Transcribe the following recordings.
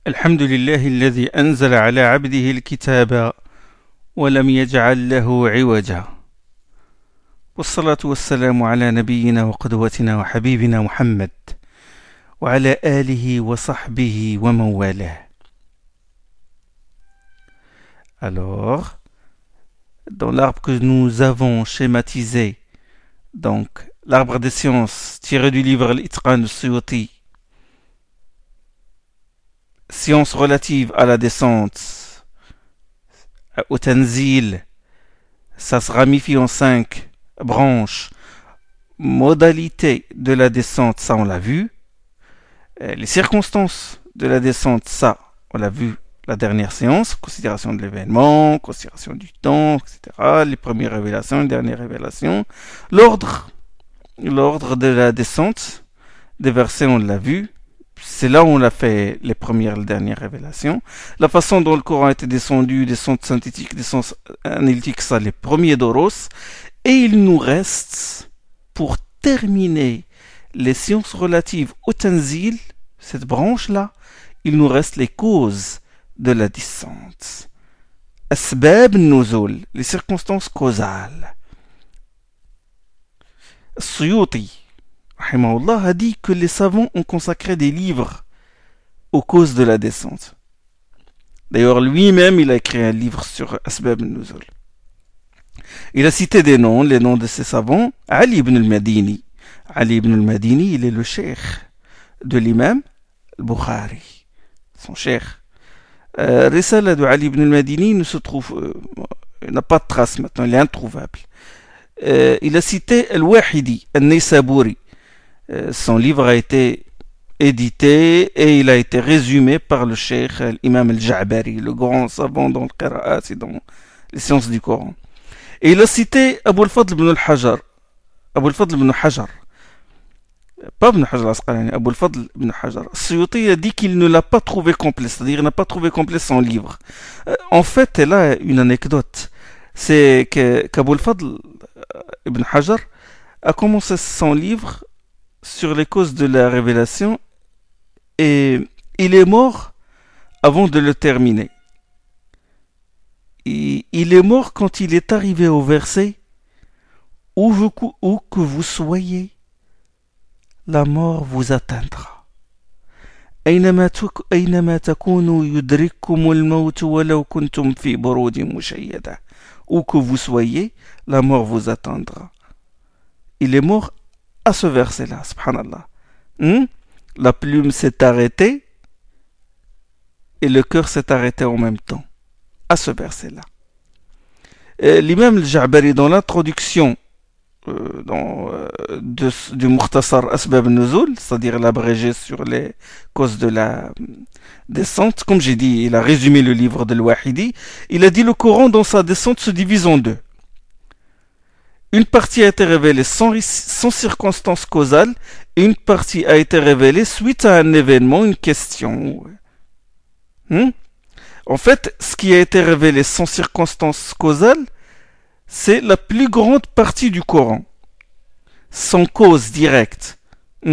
الحمد لله الذي أنزل على عبده الكتاب ولم يجعل له عوجا والصلاة والسلام على نبينا وقدوتنا وحبيبنا محمد وعلى آله وصحبه ومن والاه. Alors, dans l'arbre que nous avons schématisé, donc l'arbre des sciences tiré du livre Al-Itqan de Suyuti, sciences relatives à la descente, au Tanzil, ça se ramifie en 5 branches. Modalité de la descente, ça on l'a vu. Les circonstances de la descente, ça on l'a vu la dernière séance. Considération de l'événement, considération du temps, etc. Les premières révélations, les dernières révélations. L'ordre de la descente des versets, on l'a vu. C'est là où on a fait les premières et les dernières révélations. La façon dont le Coran a été descendu, descente synthétique, descente analytique, ça les premiers doros. Et il nous reste, pour terminer les sciences relatives au Tanzil, cette branche-là, il nous reste les causes de la descente. Asbab nuzul, les circonstances causales. Suyuti rahimahullah a dit que les savants ont consacré des livres aux causes de la descente. D'ailleurs, lui-même, il a écrit un livre sur Asbab al-Nuzul. Il a cité des noms, les noms de ces savants. Ali ibn al-Madini. Ali ibn al-Madini, il est le cheikh de l'imam al-Bukhari, son cheikh. Risala de Ali ibn al-Madini ne se trouve, n'a pas de trace maintenant, il est introuvable. Il a cité Al-Wahidi, Al-Naysaburi. Son livre a été édité et il a été résumé par le cheikh l'imam al-Ja'bari, le grand savant dans le Qira'at et dans les sciences du Coran. Et il a cité Abu al-Fadl ibn al-Hajar. Abu al-Fadl ibn Hajar. Pas ibn Hajar al-Asqalani, Abu al-Fadl ibn Hajar. Suyuti a dit qu'il ne l'a pas trouvé complet, c'est-à-dire qu'il n'a pas trouvé complet son livre. En fait, elle a une anecdote. C'est qu'Abu al-Fadl ibn Hajar a commencé son livre sur les causes de la révélation et il est mort avant de le terminer. Il est mort quand il est arrivé au verset où que vous soyez, la mort vous atteindra. أينما تكونوا يدرككم الموت ولو كنتم في بروج مشيدة. Où que vous soyez, la mort vous atteindra. Il est mort à ce verset-là, subhanallah. La plume s'est arrêtée et le cœur s'est arrêté en même temps, à ce verset-là. L'imam al-Ja'bari, dans l'introduction du Mukhtasar Asbab al-Nuzul, c'est-à-dire l'abrégé sur les causes de la descente, comme j'ai dit, il a résumé le livre de Al-Wahidi, il a dit le Coran dans sa descente se divise en deux. Une partie a été révélée sans circonstance causale et une partie a été révélée suite à un événement, une question. En fait, ce qui a été révélé sans circonstance causale, c'est la plus grande partie du Coran, sans cause directe.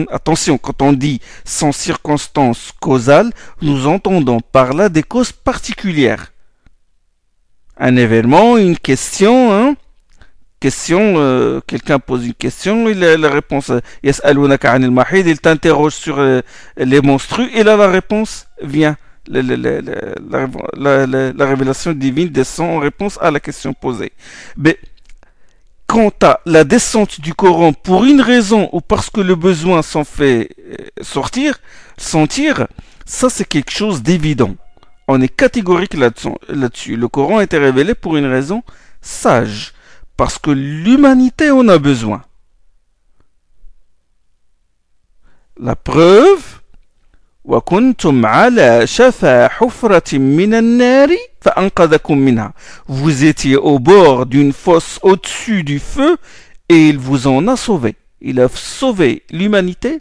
Attention, quand on dit sans circonstance causale, nous entendons par là des causes particulières. Un événement, une question, quelqu'un pose une question, la réponse, yas'alunaka 'anil mahid, il t'interroge sur les menstrues, et là la réponse vient. La révélation divine descend en réponse à la question posée. Mais quant à la descente du Coran pour une raison ou parce que le besoin s'en fait sentir, ça c'est quelque chose d'évident. On est catégorique là-dessus. Le Coran a été révélé pour une raison sage, parce que l'humanité en a besoin. La preuve, وَكُنْتُمْ عَلَى شَفَا حُفْرَةٍ مِّنَ النَّارِ فَأَنْقَذَكُمْ مِنْهَا. Vous étiez au bord d'une fosse au-dessus du feu et il vous en a sauvé. Il a sauvé l'humanité,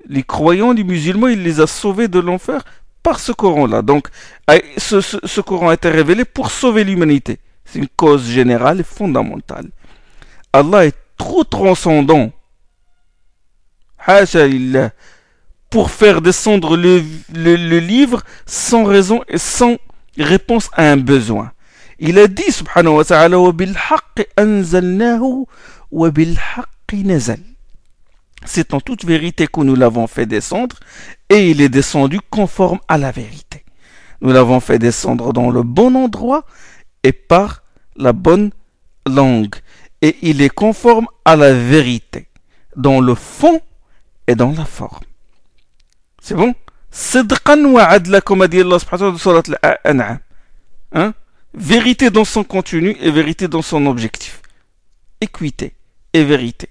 les croyants, les musulmans, il les a sauvés de l'enfer par ce Coran-là. Donc, ce Coran a été révélé pour sauver l'humanité. C'est une cause générale et fondamentale. Allah est trop transcendant. Hasha lillah. pour faire descendre le livre sans raison et sans réponse à un besoin. Il a dit, subhanahu wa ta'ala, وَبِالْحَقِّ أَنزَلْنَاهُ وَبِالْحَقِّ نَزَلْ. C'est en toute vérité que nous l'avons fait descendre, et il est descendu conforme à la vérité. Nous l'avons fait descendre dans le bon endroit et par la bonne langue. Et il est conforme à la vérité, dans le fond et dans la forme. C'est bon? Sidqan wa adla, comme a dit Allah subhanahu wa ta'ala dans Surat Al-An'am. Hein? Vérité dans son contenu et vérité dans son objectif. Équité et vérité.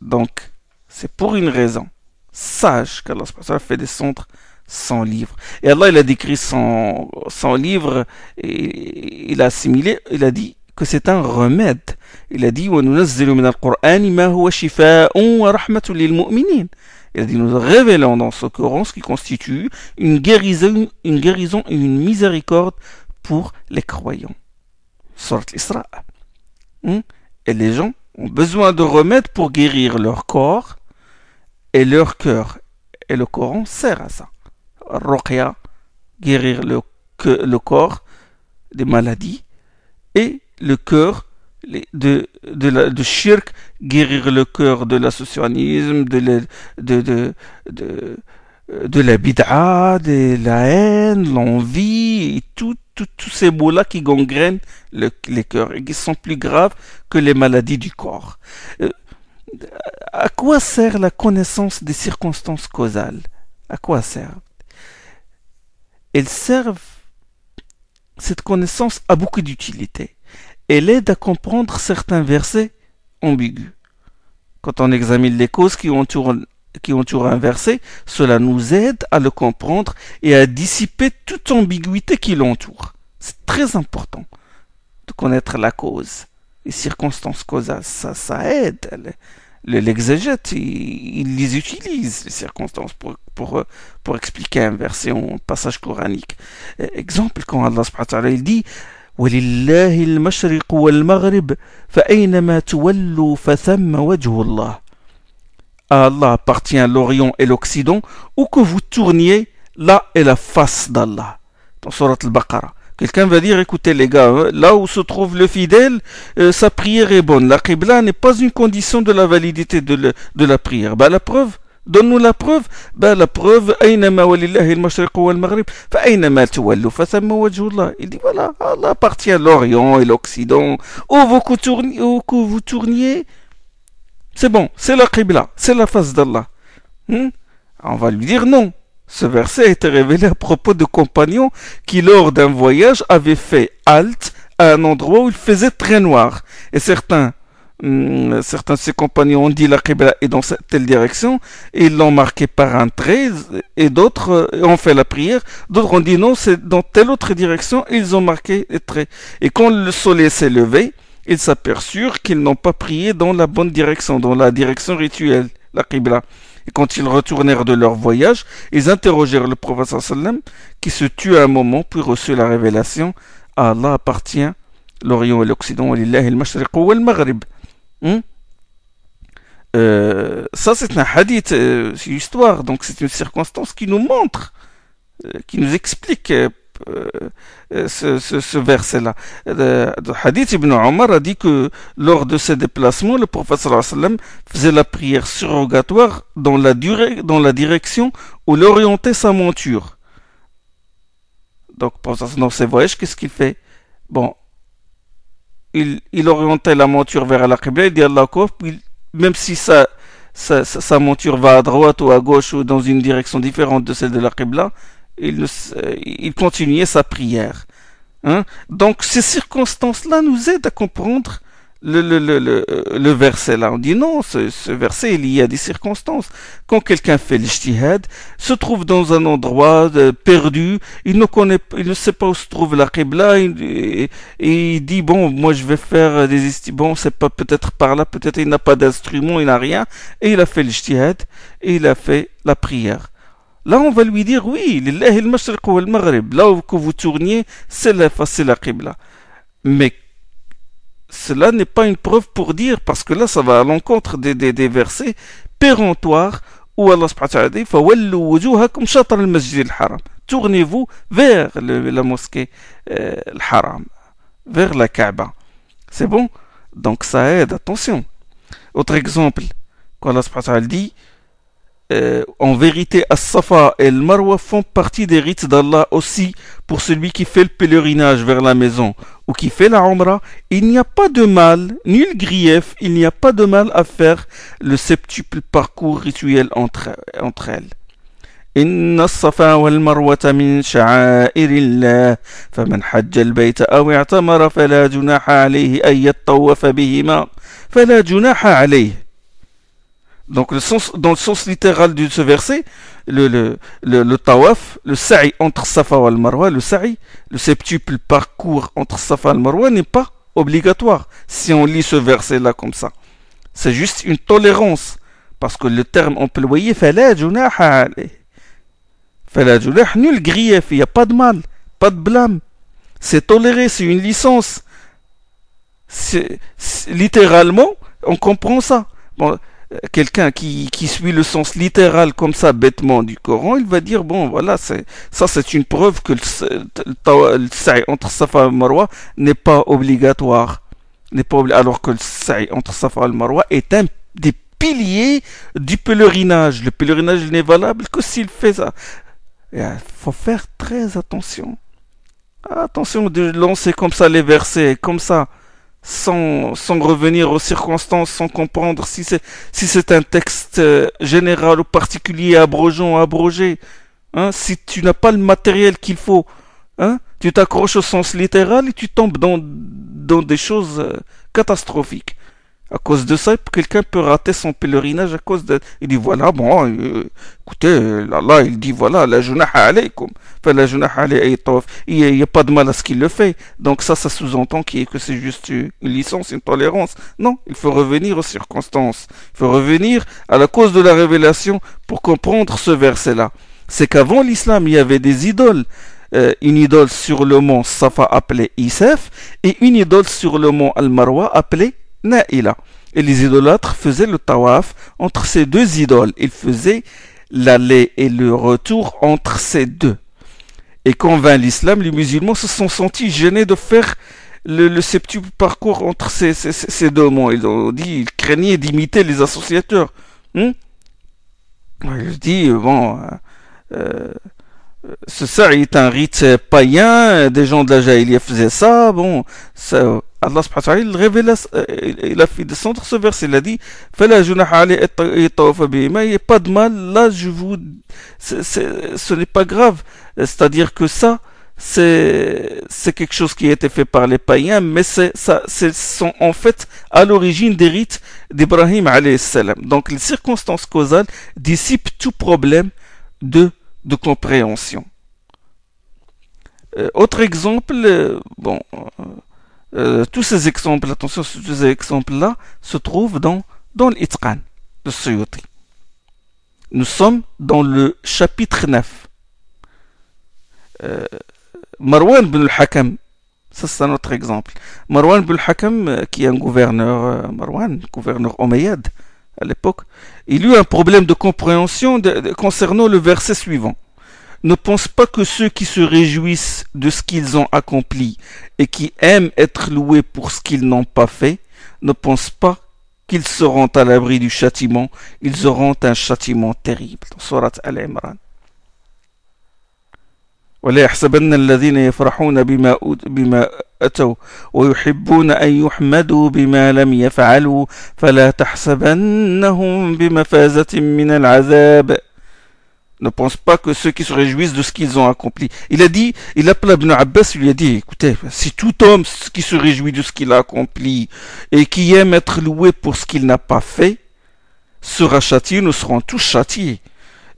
Donc, c'est pour une raison. Sache qu'Allah subhanahu wa ta'ala fait descendre son livre. Et Allah, il a décrit son livre, et il a assimilé, il a dit que c'est un remède. Il a dit وَنُنَزِّلُ مِنَ الْقُرْآنِ مَا هُوَ شِفَاءٌ وَرَحْمَةٌ لِلْمُؤْمِنِينَ. Il a dit, nous révélons dans ce Coran ce qui constitue une guérison et une miséricorde pour les croyants. Surat Isra. Et les gens ont besoin de remèdes pour guérir leur corps et leur cœur. Et le Coran sert à ça. Ruqya, guérir le corps des maladies, et le cœur de shirk, guérir le cœur de l'associationnisme, de la bid'a, de la haine, l'envie, et tous ces mots-là qui gangrènent les cœurs et qui sont plus graves que les maladies du corps. À quoi sert la connaissance des circonstances causales? À quoi sert? Elles servent, cette connaissance a beaucoup d'utilité. Elle aide à comprendre certains versets ambigus. Quand on examine les causes qui entourent un verset, cela nous aide à le comprendre et à dissiper toute ambiguïté qui l'entoure. C'est très important de connaître la cause, les circonstances causales. Ça aide. L'exégète, il les utilise, les circonstances, pour expliquer un verset en passage coranique. Exemple, quand Allah subhanahu wa ta'ala il dit وَلِلَّهِ الْمَشْرِقُ وَالْمَغْرِبُ فَأَيْنَمَا تُوَلُّوا فَثَمَّ وَجْهُ اللَّهِ. À Allah appartient l'Orient et l'Occident, où que vous tourniez, là est la face d'Allah. Dans Surat Al-Baqarah. Quelqu'un va dire, écoutez les gars, là où se trouve le fidèle, sa prière est bonne. La qibla n'est pas une condition de la validité de la prière. La preuve, donne-nous la preuve. La preuve, أَيْنَمَا وَلِلَّهِ الْمَشْرِقُ وَالْمَغْرِبُ فَأَيْنَمَا تُوَلُّوا فَثَمَّ وَجْهُ اللَّهِ. Il dit voilà, Allah appartient à l'Orient et l'Occident. Où que vous tourniez, c'est bon, c'est la qibla, c'est la face d'Allah. On va lui dire non. Ce verset a été révélé à propos de compagnons qui, lors d'un voyage, avaient fait halte à un endroit où il faisait très noir. Et certains de ces compagnons ont dit la qibla est dans telle direction, et ils l'ont marqué par un trait, et d'autres ont fait la prière. D'autres ont dit non, c'est dans telle autre direction, et ils ont marqué les traits. Et quand le soleil s'est levé, ils s'aperçurent qu'ils n'ont pas prié dans la bonne direction, dans la direction rituelle, la qibla. Et quand ils retournèrent de leur voyage, ils interrogèrent le prophète sallam, qui se tut à un moment, puis reçut la révélation. À Allah appartient l'Orient et l'Occident, lillahi al-mashriq wal maghrib. Ça c'est un hadith, c'est une histoire, donc c'est une circonstance qui nous montre, qui nous explique ce verset-là. Le hadith Ibn Omar a dit que lors de ses déplacements, le prophète sallallahu alayhi wa sallam faisait la prière surrogatoire dans la direction où l'orientait sa monture. Donc dans ses voyages, qu'est-ce qu'il fait? Bon, il orientait la monture vers la qibla, il dit Allah Akbar, même si sa monture va à droite ou à gauche ou dans une direction différente de celle de la qibla, il continuait sa prière. Donc ces circonstances-là nous aident à comprendre le verset là. On dit non, ce verset est lié à des circonstances. Quand quelqu'un fait l'ijtihad, se trouve dans un endroit perdu, il ne sait pas où se trouve la qibla, et il dit bon, moi je vais faire bon, c'est pas peut-être par là, peut-être il n'a pas d'instrument, il n'a rien, et il a fait l'ijtihad et il a fait la prière. Là, on va lui dire, oui, lillahi al-mashriq wal maghrib, là où que vous tourniez, c'est la qibla. Mais cela n'est pas une preuve pour dire, parce que là, ça va à l'encontre des versets péremptoires où Allah subhanahu wa ta'ala dit فَوَلُّوا وُجُوهَكُمْ شَطْرَ الْمَسْجِدِ الْحَرَامِ. Tournez-vous vers la mosquée Al-Haram, vers la Kaaba. C'est bon? Donc ça aide, attention. Autre exemple, quand Allah subhanahu wa ta'ala dit en vérité, As-Safa et le Marwa font partie des rites d'Allah aussi pour celui qui fait le pèlerinage vers la maison ou qui fait la Umrah. Il n'y a pas de mal, nul grief, il n'y a pas de mal à faire le septuple parcours rituel entre elles. إن الصفا والمروة من شعائر الله فمن حج البيت أو اعتمر فلا جناح عليه أن يطوف بهما فلا جناح عليه. Donc dans le sens littéral de ce verset, le tawaf, le sa'i entre Safa et Marwa, le sa'i, le septuple parcours entre Safa et Marwa n'est pas obligatoire si on lit ce verset-là comme ça. C'est juste une tolérance, parce que le terme employé, fala junaha alayh. Fala junah, nul grief, il n'y a pas de mal, pas de blâme. C'est toléré, c'est une licence. Littéralement, on comprend ça. Bon, quelqu'un qui suit le sens littéral comme ça bêtement du Coran, il va dire bon voilà, c'est une preuve que le sa'i entre Safa et Marwa n'est pas obligatoire, alors que le sa'i entre Safa et Marwa est un des piliers du pèlerinage. Le pèlerinage n'est valable que s'il fait ça. Il faut faire très attention. Attention de lancer comme ça les versets, comme ça. Sans revenir aux circonstances, sans comprendre si c'est un texte général ou particulier, abrogeant ou abrogé. Hein, si tu n'as pas le matériel qu'il faut, hein, tu t'accroches au sens littéral et tu tombes dans des choses catastrophiques. À cause de ça, quelqu'un peut rater son pèlerinage à cause de... Il dit voilà, bon, écoutez, Allah, il dit voilà, la junaha alaykum. Enfin, la junaha alayhi tawaf. Il n'y a pas de mal à ce qu'il le fait. Donc ça sous-entend que c'est juste une licence, une tolérance. Non, il faut revenir aux circonstances. Il faut revenir à la cause de la révélation pour comprendre ce verset-là. C'est qu'avant l'islam, il y avait des idoles. Une idole sur le mont Safa appelée Isef et une idole sur le mont Al-Marwa appelée Na'ila. Et les idolâtres faisaient le tawaf entre ces deux idoles. Ils faisaient l'aller et le retour entre ces deux. Et quand vint l'islam, les musulmans se sont sentis gênés de faire le septuple parcours entre ces deux monts. Ils ont dit, ils craignaient d'imiter les associateurs. Ils disent, bon, ça est un rite païen, des gens de la Jahiliya faisaient ça, bon, ça... Allah subhanahu wa ta'ala, il révèle, il a fait descendre ce verset, il a dit fala junaha alayhi at-tawaf bihima, il n'y a pas de mal, là ce n'est pas grave, c'est-à-dire que ça c'est quelque chose qui a été fait par les païens, mais sont en fait à l'origine des rites d'Ibrahim alayhi salam. Donc les circonstances causales dissipent tout problème de compréhension. Autre exemple, bon, tous ces exemples, attention, tous ces exemples-là se trouvent dans l'Itqan de Suyuti. Nous sommes dans le chapitre 9. Marwan ibn al-Hakam, ça c'est un autre exemple. Marwan ibn al-Hakam, qui est un gouverneur, gouverneur omeyyade à l'époque, il eut un problème de compréhension concernant le verset suivant. Ne pense pas que ceux qui se réjouissent de ce qu'ils ont accompli et qui aiment être loués pour ce qu'ils n'ont pas fait, ne pense pas qu'ils seront à l'abri du châtiment. Ils auront un châtiment terrible. Surat Al-Imran. ولا يحسبن الذين يفرحون بما أتوا ويحبون أن يحمدوا بما لم يفعلوا فلا تحسبنهم بمفازة من العذاب. Ne pense pas que ceux qui se réjouissent de ce qu'ils ont accompli. Il appela Ibn Abbas, il lui a dit, écoutez, si tout homme qui se réjouit de ce qu'il a accompli et qui aime être loué pour ce qu'il n'a pas fait, sera châtié, nous serons tous châtiés.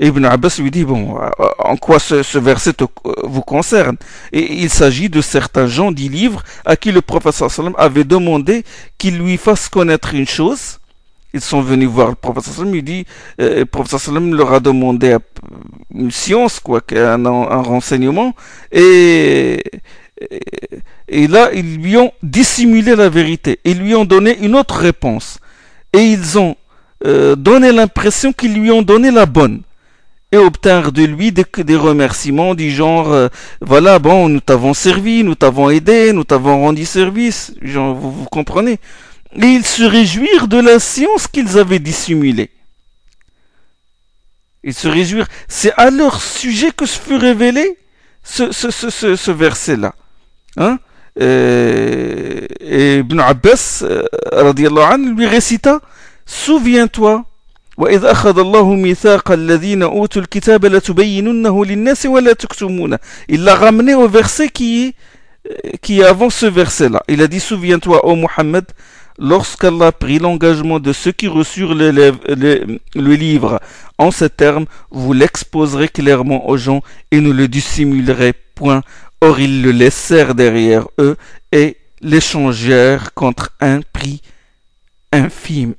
Et Ibn Abbas lui dit, bon, en quoi ce verset vous concerne? Et il s'agit de certains gens du livre à qui le prophète sallam avait demandé qu'il lui fasse connaître une chose. Ils sont venus voir le prophète sallam, il dit, le prophète sallam leur a demandé une science, un renseignement, et là, ils lui ont dissimulé la vérité, ils lui ont donné une autre réponse, et ils ont donner l'impression qu'ils lui ont donné la bonne et obtenir de lui des remerciements du genre voilà, bon, nous t'avons servi, nous t'avons aidé, nous t'avons rendu service, genre, vous comprenez, et ils se réjouirent de la science qu'ils avaient dissimulée. Ils se réjouirent. C'est à leur sujet que se fut révélé ce verset-là. Hein? Et Ibn Abbas, radiallahu anhu, lui récita: souviens-toi, وإذ أخذ الله ميثاق الذين أوتوا الكتاب لتبيننه للناس ولا تكتمونه. Il l'a ramené au verset qui est avant ce verset-là. Il a dit: souviens-toi, ô Muhammad, lorsqu'Allah prit l'engagement de ceux qui reçurent le livre en ces termes, vous l'exposerez clairement aux gens et ne le dissimulerez point. Or ils le laissèrent derrière eux et l'échangèrent contre un prix infime.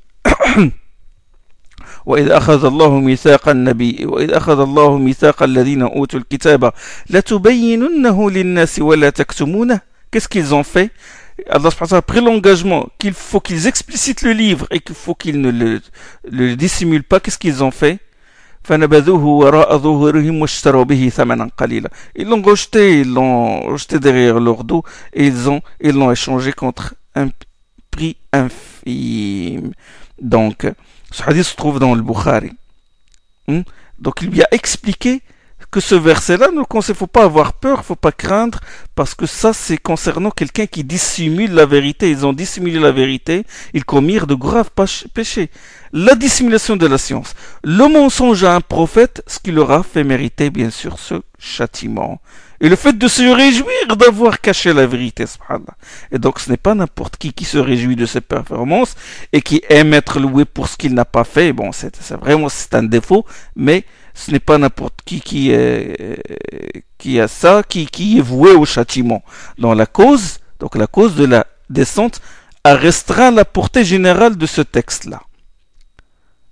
وإذ أخذ الله ميثاق النبي وإذ أخذ الله ميثاق الذين أوتوا الكتاب لتبيننه للناس ولا تكتمونه. Qu'est-ce qu'ils ont fait? Allah a pris l'engagement qu'il faut qu'ils explicitent le livre et qu'il faut qu'ils ne le dissimulent pas. Qu'est-ce qu'ils ont fait? فنبذوه وراء ظهورهم واشتروا به ثمنا قليلا. Ils l'ont rejeté derrière leur dos et ils l'ont échangé contre un prix infime. Donc, ce hadith se trouve dans le Bukhari. Donc, il lui a expliqué que ce verset-là, il ne faut pas avoir peur, il ne faut pas craindre, parce que ça, c'est concernant quelqu'un qui dissimule la vérité. Ils ont dissimulé la vérité, ils commirent de graves péchés. La dissimulation de la science, le mensonge à un prophète, ce qui leur a fait mériter, bien sûr, ce châtiment. Et le fait de se réjouir d'avoir caché la vérité, subhanallah. Et donc, ce n'est pas n'importe qui se réjouit de ses performances et qui aime être loué pour ce qu'il n'a pas fait. Bon, c'est un défaut, mais ce n'est pas n'importe qui a ça, qui est voué au châtiment. Donc la cause de la descente a restreint la portée générale de ce texte-là.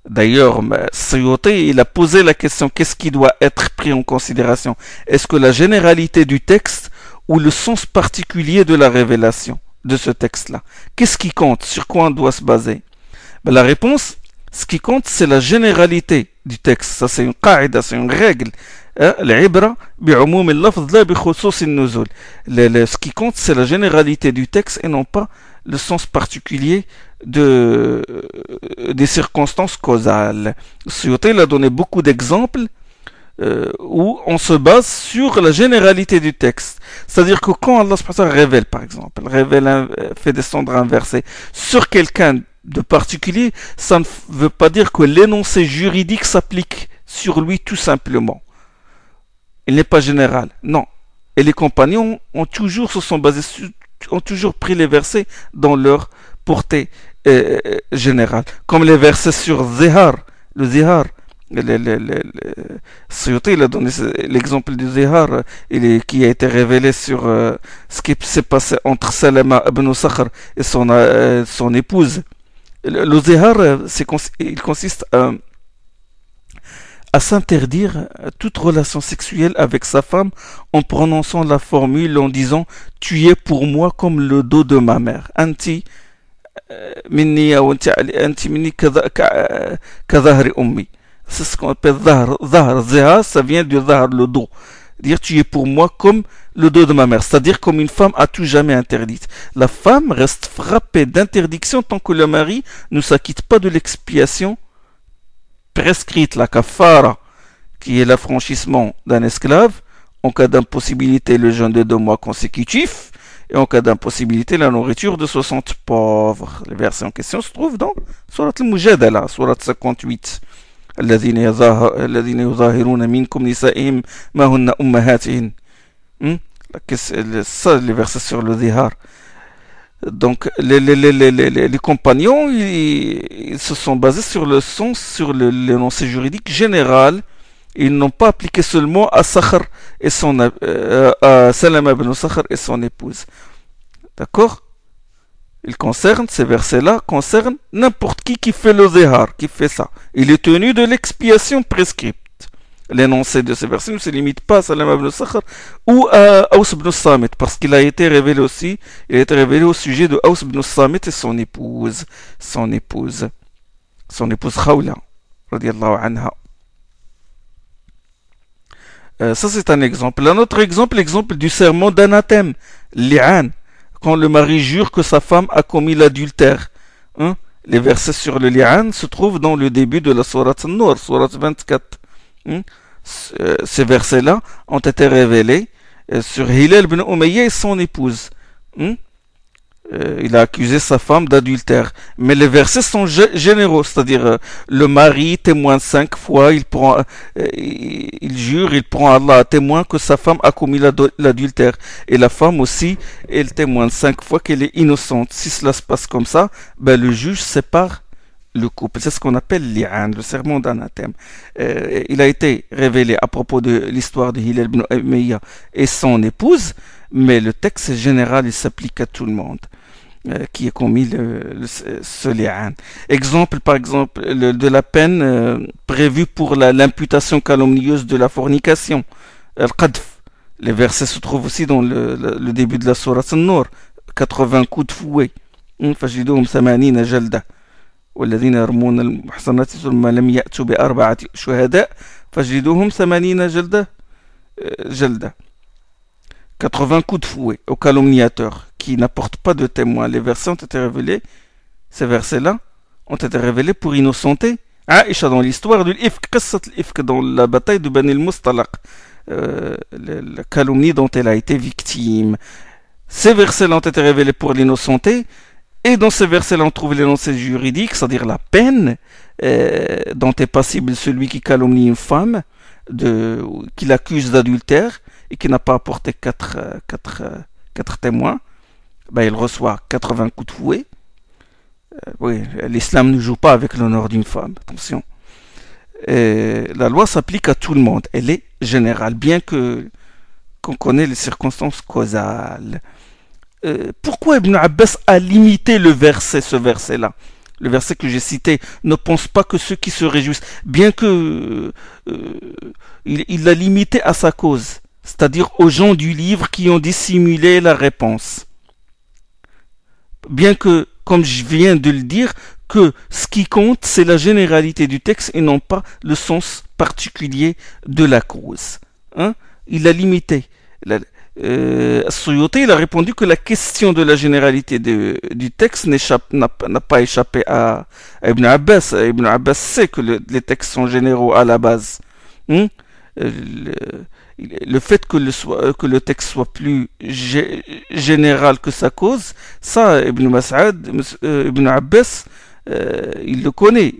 D'ailleurs, Suyuti, il a posé la question: qu'est-ce qui doit être pris en considération? Est-ce que la généralité du texte ou le sens particulier de la révélation de ce texte-là? Qu'est-ce qui compte? Sur quoi on doit se baser? La réponse, ce qui compte, c'est la généralité du texte. Ça, c'est une qaïda, c'est une règle. Ce qui compte, c'est la généralité du texte et non pas le sens particulier des circonstances causales. Suyuti a donné beaucoup d'exemples où on se base sur la généralité du texte. C'est-à-dire que quand Allah révèle, par exemple, fait descendre un verset sur quelqu'un de particulier, ça ne veut pas dire que l'énoncé juridique s'applique sur lui tout simplement. Il n'est pas général, non. Et les compagnons ont toujours pris les versets dans leur portée générale. Comme les versets sur le zihar. Suyuti a donné l'exemple du zihar qui a été révélé sur ce qui s'est passé entre Salama ibn Sakhr et son épouse. Le zihar, il consiste à s'interdire toute relation sexuelle avec sa femme en prononçant la formule en disant: tu es pour moi comme le dos de ma mère. Anti minni anti minni kadhahri ummi. C'est ce qu'on appelle zahar. Ça vient du zahar, le dos. Dire: tu es pour moi comme le dos de ma mère, c'est-à-dire comme une femme à tout jamais interdite. La femme reste frappée d'interdiction tant que le mari ne s'acquitte pas de l'expiation prescrite, la kafara, qui est l'affranchissement d'un esclave, en cas d'impossibilité le jeûne de 2 mois consécutifs, et en cas d'impossibilité la nourriture de 60 pauvres. Les versets en question se trouvent dans Surat al-Mujadala, Surat 58. الذين يظاهرون منكم نسائهم ما هن أمهاتهن. Ça, les versets sur le zihar. Donc, les compagnons, ils se sont basés sur le sens, sur l'énoncé juridique général. Ils n'ont pas appliqué seulement à Sakhr et à Salama ibn Sakhr et son épouse. D'accord? Ces versets-là concernent n'importe qui fait le zihar, qui fait ça. Il est tenu de l'expiation prescrite. L'énoncé de ces versets ne se limite pas à Salama ibn Sakhr ou à Aws ibn Samit, parce qu'il a été révélé aussi, il a été révélé au sujet de Aws ibn Samit et son épouse. son épouse Khawla, radiallahu anha. Ça c'est un exemple. Un autre exemple, l'exemple du serment d'anathème, li'an, quand le mari jure que sa femme a commis l'adultère. Hein? Les versets sur le li'an se trouvent dans le début de la sourate An-Nur, sourate 24. Hein? Ces versets-là ont été révélés sur Hilal ibn Umayya et son épouse. Hein? Il a accusé sa femme d'adultère. Mais les versets sont généraux, c'est-à-dire le mari témoigne 5 fois, il jure, il prend Allah à témoin que sa femme a commis l'adultère. Et la femme aussi, elle témoigne 5 fois qu'elle est innocente. Si cela se passe comme ça, ben le juge sépare le couple. C'est ce qu'on appelle l'i'an, le serment d'anathème. Il a été révélé à propos de l'histoire de Hilal ibn Umayya et son épouse, mais le texte général, il s'applique à tout le monde qui a commis ce li'an. Exemple, par exemple, de la peine prévue pour l'imputation calomnieuse de la fornication, al-qadf. Les versets se trouvent aussi dans le début de la sourate An-Nur, 80 coups de fouet. فَجْلِدُوهُمْ 80 جلدة والذين يرمون المحصنات ثم لم يأتوا بأربعة شهداء فَجْلِدُوهُمْ 80 جلدة. 80 coups de fouet aux calomniateurs qui n'apportent pas de témoins. Les versets ont été révélés, ces versets-là ont été révélés pour innocenter Aïcha dans l'histoire de l'Ifk, dans la bataille de Bani al-Mustalaq, la calomnie dont elle a été victime. Ces versets-là ont été révélés pour l'innocenter, et dans ces versets-là on trouve l'énoncé juridique, c'est-à-dire la peine dont est passible celui qui calomnie une femme, qui l'accuse d'adultère, et qui n'a pas apporté 4 témoins, ben il reçoit 80 coups de fouet. Oui, l'islam ne joue pas avec l'honneur d'une femme, attention. Et la loi s'applique à tout le monde, elle est générale, bien qu'on connaît les circonstances causales. Pourquoi Ibn Abbas a limité ce verset-là? Le verset que j'ai cité, ne pense pas que ceux qui se réjouissent, bien que il l'a limité à sa cause, c'est-à-dire aux gens du livre qui ont dissimulé la réponse. Bien que, comme je viens de le dire, que ce qui compte, c'est la généralité du texte et non pas le sens particulier de la cause. Hein? Il l'a limité. Suyuti, il a répondu que la question de la généralité du texte n'a pas échappé à Ibn Abbas. Ibn Abbas sait que les textes sont généraux à la base. Hein? Le fait que le texte soit plus général que sa cause, ça, Ibn Abbas, il le connaît.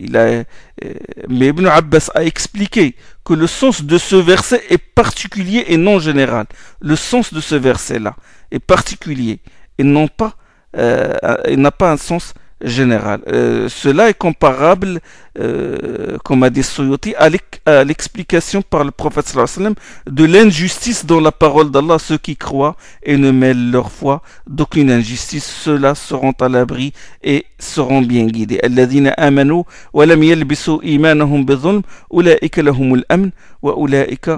Mais Ibn Abbas a expliqué que le sens de ce verset est particulier et non général. Le sens de ce verset-là est particulier et non pas, il n'a pas un sens général. Cela est comparable, comme a dit Suyuti, à l'explication par le prophète sallallahu alayhi wa sallam de l'injustice dans la parole d'Allah. Ceux qui croient et ne mêlent leur foi d'aucune injustice, ceux-là seront à l'abri et seront bien guidés. الذين آمنوا ولم يلبسوا إيمانهم بظلم أولئك لهم الأمن وأولئك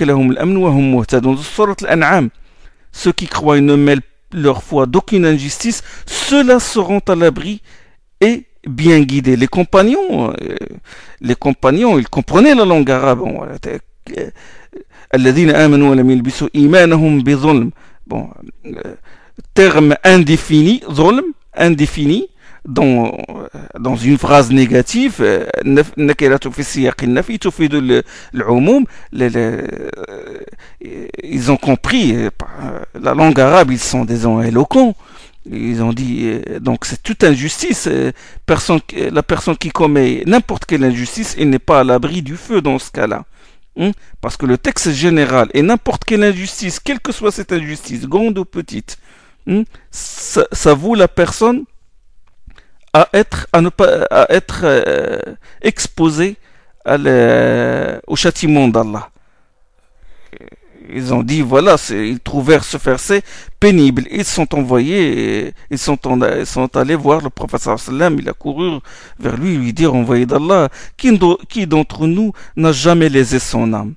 لهم الأمن وهم مهتدون. Sourate Al-An'am. Ceux qui croient et ne mêlent leur foi d'aucune injustice, ceux-là seront à l'abri et bien guidés. Les compagnons, ils comprenaient la langue arabe. Bon, terme indéfini, zulm, indéfini, dans une phrase négative, ils ont compris la langue arabe, ils sont des gens éloquents. Ils ont dit, donc c'est toute injustice. La personne qui commet n'importe quelle injustice, elle n'est pas à l'abri du feu dans ce cas-là. Parce que le texte est général et n'importe quelle injustice, quelle que soit cette injustice, grande ou petite, ça vaut la personne à être exposé au châtiment d'Allah. Ils ont dit, voilà, ils trouvèrent ce verset pénible. Ils sont envoyés, ils sont allés voir le prophète sallallahu alayhi wa sallam. Il a couru vers lui dire, envoyé d'Allah, qui d'entre nous n'a jamais lésé son âme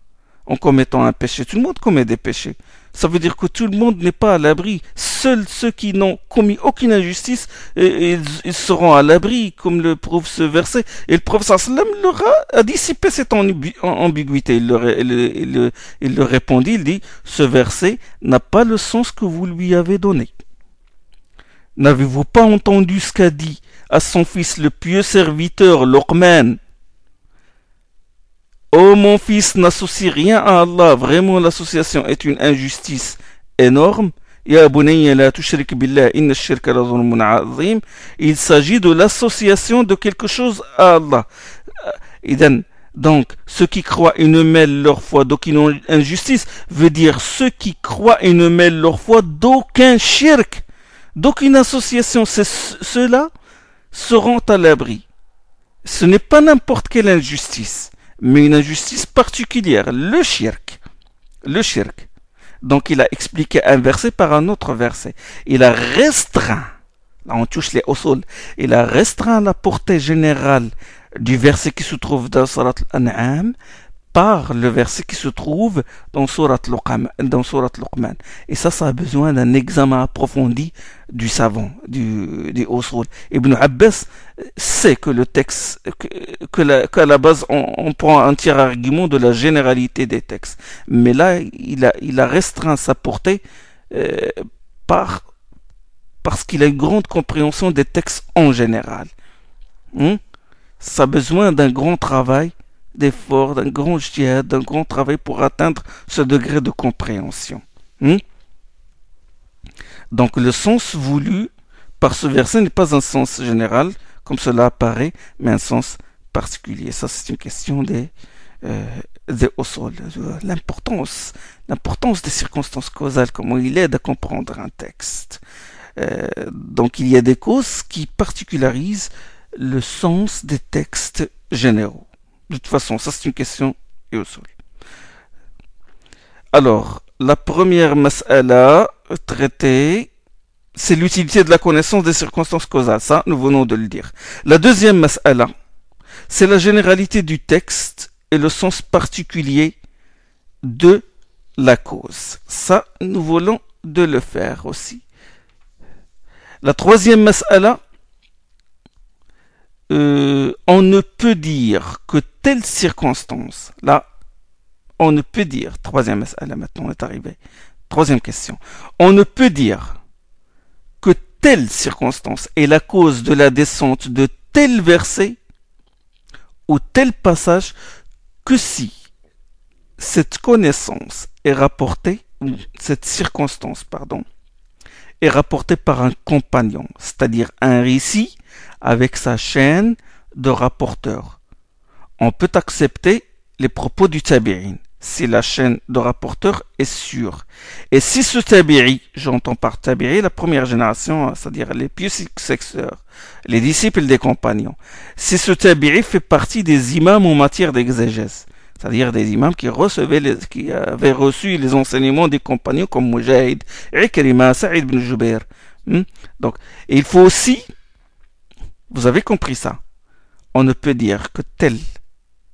en commettant un péché? Tout le monde commet des péchés. Ça veut dire que tout le monde n'est pas à l'abri. Seuls ceux qui n'ont commis aucune injustice, ils seront à l'abri, comme le prouve ce verset. Et le prophète sallam leur a dissipé cette ambiguïté. Il leur répondit, il dit, ce verset n'a pas le sens que vous lui avez donné. N'avez-vous pas entendu ce qu'a dit à son fils le pieux serviteur Luqman? Oh mon fils, n'associe rien à Allah. Vraiment, l'association est une injustice énorme. Ya bunayya la tushrik billah, inna ash-shirka la zulmun azim. Il s'agit de l'association de quelque chose à Allah. Donc, ceux qui croient et ne mêlent leur foi d'aucune injustice veut dire ceux qui croient et ne mêlent leur foi d'aucun shirk, d'aucune association. Ceux-là seront à l'abri. Ce n'est pas n'importe quelle injustice, mais une injustice particulière, le shirk. Le shirk. Donc il a expliqué un verset par un autre verset. Il a restreint, là on touche les usul, il a restreint la portée générale du verset qui se trouve dans Surat Al-An'am par le verset qui se trouve dans Surat Luqman. Et ça a besoin d'un examen approfondi du savant, du usul. Ibn Abbas sait que le texte, qu'à la base on prend un tiers argument de la généralité des textes. Mais là, il a restreint sa portée parce qu'il a une grande compréhension des textes en général. Ça a besoin d'un grand travail, d'effort, d'un grand jihad, d'un grand travail pour atteindre ce degré de compréhension. Donc le sens voulu par ce verset n'est pas un sens général, comme cela apparaît, mais un sens particulier. Ça, c'est une question des usul. L'importance des circonstances causales, comment il aide à comprendre un texte. Donc il y a des causes qui particularisent le sens des textes généraux. De toute façon, ça c'est une question usul. Alors, la première mas'ala traitée, c'est l'utilité de la connaissance des circonstances causales. Ça, nous venons de le dire. La deuxième mas'ala, c'est la généralité du texte et le sens particulier de la cause. Ça, nous voulons de le faire aussi. La troisième mas'ala, on ne peut dire que telle circonstance, là, on ne peut dire, troisième mas'ala maintenant, on est arrivé, troisième question, on ne peut dire que telle circonstance est la cause de la descente de tel verset ou tel passage que si cette connaissance est rapportée, cette circonstance, pardon, est rapportée par un compagnon, c'est-à-dire un récit avec sa chaîne de rapporteurs. On peut accepter les propos du tabi'in si la chaîne de rapporteurs est sûre. Et si ce tabi'i, j'entends par tabi'i la première génération, c'est-à-dire les pieux successeurs, les disciples des compagnons, si ce tabi'i fait partie des imams en matière d'exégèse, c'est-à-dire des imams qui avaient reçu les enseignements des compagnons comme Mujahid, Ikrima, Sa'id ibn Jubair. Donc, il faut aussi, vous avez compris ça, on ne peut dire que tel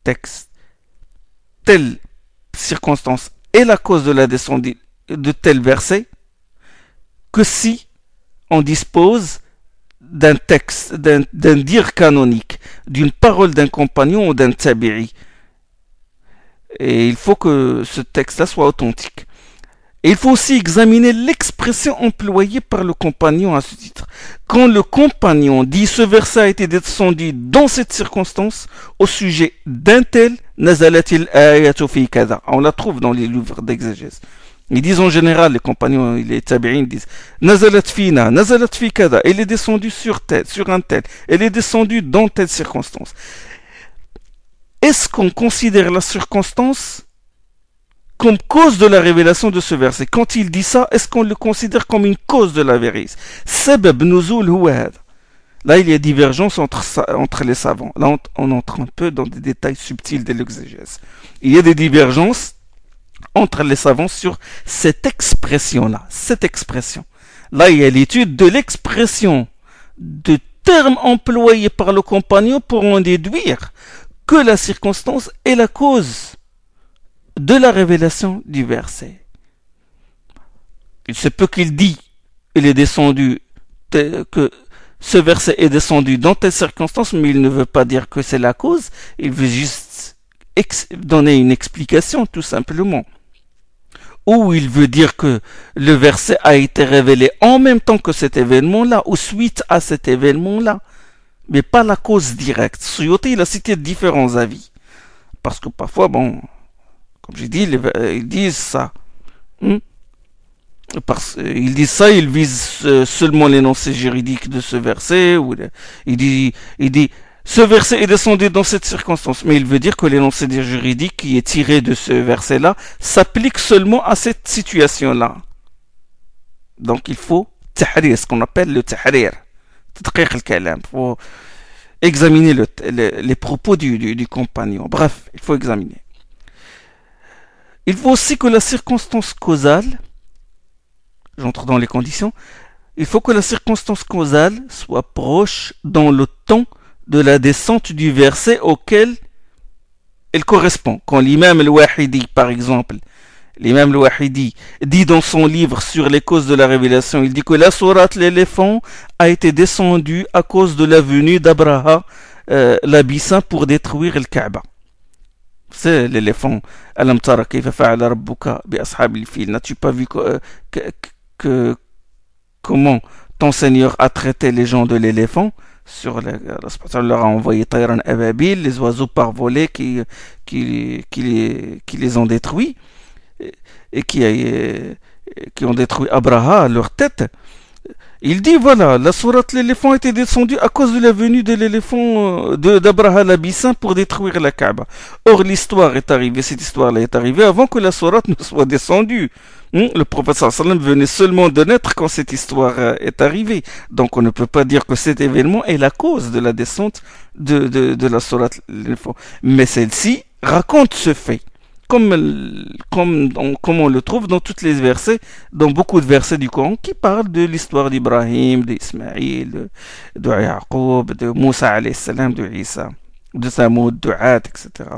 texte, telle circonstance est la cause de la descente de tel verset que si on dispose d'un texte, d'un dire canonique, d'une parole d'un compagnon ou d'un tabi'i. Et il faut que ce texte-là soit authentique. Et il faut aussi examiner l'expression employée par le compagnon à ce titre. Quand le compagnon dit ce verset a été descendu dans cette circonstance au sujet d'un tel, nazalatil ayatu fi kada. On la trouve dans les livres d'exégèse. Ils disent en général, les compagnons, les tabi'in disent nazalat fina, nazalat fi kada. Elle est descendue sur un tel. Elle est descendue dans telle circonstance. Est-ce qu'on considère la circonstance comme cause de la révélation de ce verset? Quand il dit ça, est-ce qu'on le considère comme une cause de la vérité? Sabab nuzul huwa hada. Là, il y a divergence entre les savants. Là, on entre un peu dans des détails subtils de l'exégèse. Il y a des divergences entre les savants sur cette expression-là. Cette expression. Là, il y a l'étude de l'expression, de termes employés par le compagnon pour en déduire que la circonstance est la cause de la révélation du verset. Il se peut qu'il dit, il est descendu, que ce verset est descendu dans telle circonstance, mais il ne veut pas dire que c'est la cause, il veut juste donner une explication, tout simplement. Ou il veut dire que le verset a été révélé en même temps que cet événement-là, ou suite à cet événement-là, mais pas la cause directe. Suyuti, il a cité différents avis. Parce que parfois, bon, comme j'ai dit, ils disent ça. Ils disent ça, ils visent seulement l'énoncé juridique de ce verset. Ou il dit, ce verset est descendu dans cette circonstance, mais il veut dire que l'énoncé juridique qui est tiré de ce verset-là s'applique seulement à cette situation-là. Donc il faut tahrir, ce qu'on appelle le tahrir. Il faut examiner les propos du compagnon. Bref, il faut examiner. Il faut aussi que la circonstance causale, j'entre dans les conditions, il faut que la circonstance causale soit proche dans le temps de la descente du verset auquel elle correspond. Quand l'imam al-Wahidi, par exemple, l'imam al-Wahidi dit dans son livre sur les causes de la révélation, il dit que la sourate l'éléphant a été descendue à cause de la venue d'Abraha, l'Abyssin, pour détruire le Kaaba. C'est l'éléphant. Alam tara kayfa fa'ala rabbuka bi ashabil fil. N'as-tu pas vu comment ton Seigneur a traité les gens de l'éléphant? Allah leur a envoyé Tayran Ababil, les oiseaux parvolés qui les ont détruits et qui ont détruit Abraha à leur tête. Il dit voilà, la sourate l'éléphant était descendue à cause de la venue de l'éléphant d'Abraha l'Abyssin pour détruire la Kaaba. Or l'histoire est arrivée, cette histoire-là est arrivée avant que la sourate ne soit descendue. Le prophète sallam venait seulement de naître quand cette histoire est arrivée. Donc on ne peut pas dire que cet événement est la cause de la descente de la sourate l'éléphant. Mais celle-ci raconte ce fait. Comme on le trouve dans tous les versets, dans beaucoup de versets du Coran qui parlent de l'histoire d'Ibrahim, d'Ismaïl, de Yaqub, de Moussa alayhi salam, de Isa, de Samoud, de Ad, etc.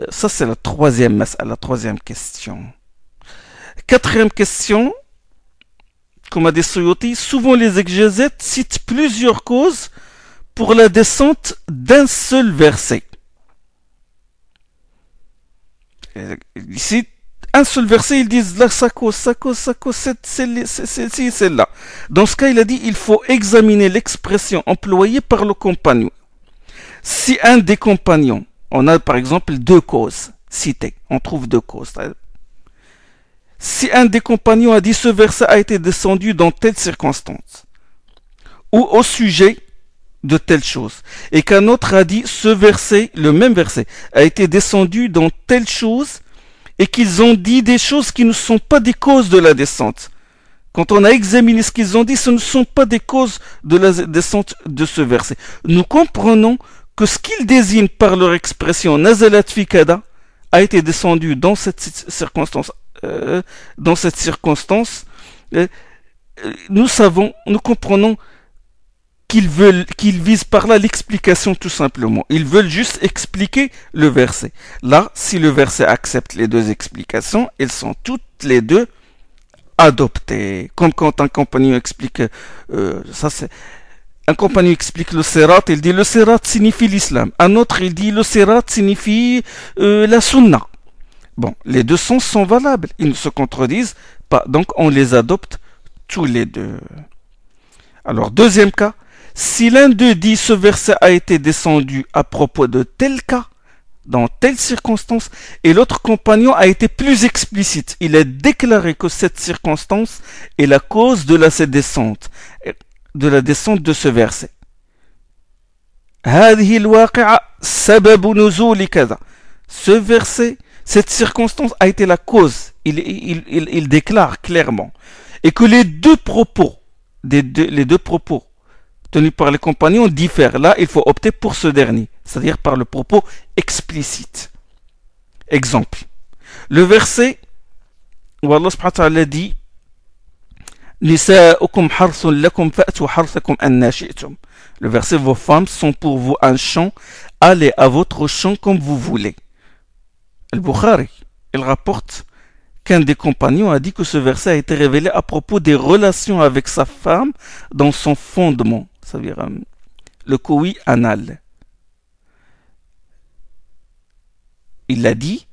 Ça c'est la troisième question. Quatrième question, comme a dit Suyuti, souvent les exégètes citent plusieurs causes pour la descente d'un seul verset. Ici, un seul verset, ils disent là, sa cause, c'est celle-là. Dans ce cas, il a dit il faut examiner l'expression employée par le compagnon. Si un des compagnons, on a par exemple deux causes citées, on trouve deux causes. Si un des compagnons a dit ce verset a été descendu dans telle circonstance, ou au sujet de telle chose, et qu'un autre a dit ce verset, le même verset, a été descendu dans telle chose, et qu'ils ont dit des choses qui ne sont pas des causes de la descente. Quand on a examiné ce qu'ils ont dit, ce ne sont pas des causes de la descente de ce verset. Nous comprenons que ce qu'ils désignent par leur expression nazalat fi kada a été descendu dans cette circonstance. Nous comprenons qu'ils visent par là l'explication tout simplement. Ils veulent juste expliquer le verset. Là, si le verset accepte les deux explications, elles sont toutes les deux adoptées. Comme quand un compagnon explique, un compagnon explique le sirat, il dit le sirat signifie l'islam. Un autre, il dit le sirat signifie la sunna. Bon, les deux sens sont valables. Ils ne se contredisent pas. Donc, on les adopte tous les deux. Alors, deuxième cas. Si l'un d'eux dit ce verset a été descendu à propos de tel cas, dans telle circonstance, et l'autre compagnon a été plus explicite, il a déclaré que cette circonstance est la cause de la descente de ce verset. Ce verset, cette circonstance a été la cause, il déclare clairement, et que les deux propos tenus par les compagnons diffèrent. Là, il faut opter pour ce dernier, c'est-à-dire par le propos explicite. Exemple. Le verset où Allah subhanahu wa ta'ala dit Nisa'ukum harthun lakum fa'tu harthakum anna shi'tum. Le verset vos femmes sont pour vous un champ, allez à votre champ comme vous voulez. Al-Bukhari, il rapporte qu'un des compagnons a dit que ce verset a été révélé à propos des relations avec sa femme dans son fondement, c'est-à-dire le koui anal. Il a dit,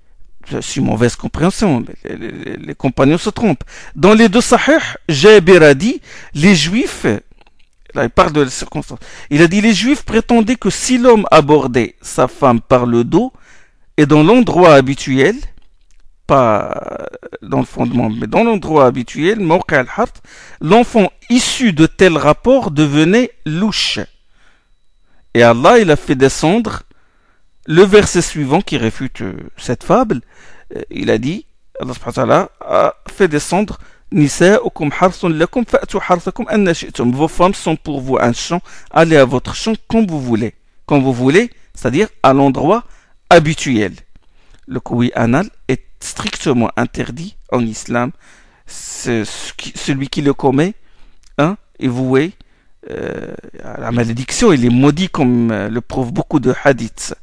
je suis mauvaise compréhension, les compagnons se trompent. Dans les deux sahih, Jabir a dit, les juifs, là il parle de la circonstance, il a dit, les juifs prétendaient que si l'homme abordait sa femme par le dos et dans l'endroit habituel, pas dans le fondement, mais dans l'endroit habituel, l'enfant issu de tel rapport devenait louche. Et Allah, il a fait descendre le verset suivant qui réfute cette fable. Il a dit, Allah subhanahu wa ta'ala a fait descendre Nisa'ukum harsun lakum fa'tu harsakum anna shi'tum. Vos femmes sont pour vous un champ, allez à votre champ quand vous voulez. Quand vous voulez, c'est-à-dire à l'endroit habituel. Le koui anal est strictement interdit en islam. Celui qui le commet est voué à la malédiction. Il est maudit comme le prouvent beaucoup de hadiths.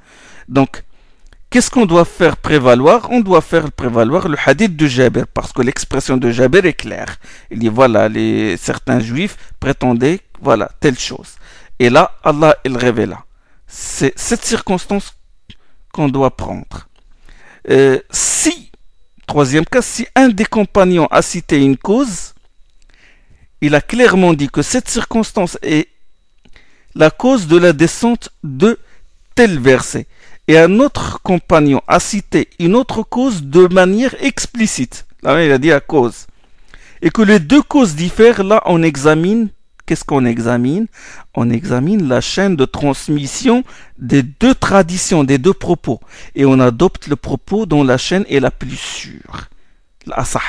Donc, qu'est-ce qu'on doit faire prévaloir? On doit faire prévaloir le hadith de Jabir, parce que l'expression de Jabir est claire. Il dit, voilà, certains juifs prétendaient, voilà, telle chose. Et là, Allah, il révéla. C'est cette circonstance qu'on doit prendre. Troisième cas, si un des compagnons a cité une cause, il a clairement dit que cette circonstance est la cause de la descente de tel verset. Et un autre compagnon a cité une autre cause de manière explicite. Là, il a dit la cause. Et que les deux causes diffèrent, là, on examine. Qu'est-ce qu'on examine? On examine la chaîne de transmission des deux traditions, des deux propos. Et on adopte le propos dont la chaîne est la plus sûre. L'asah.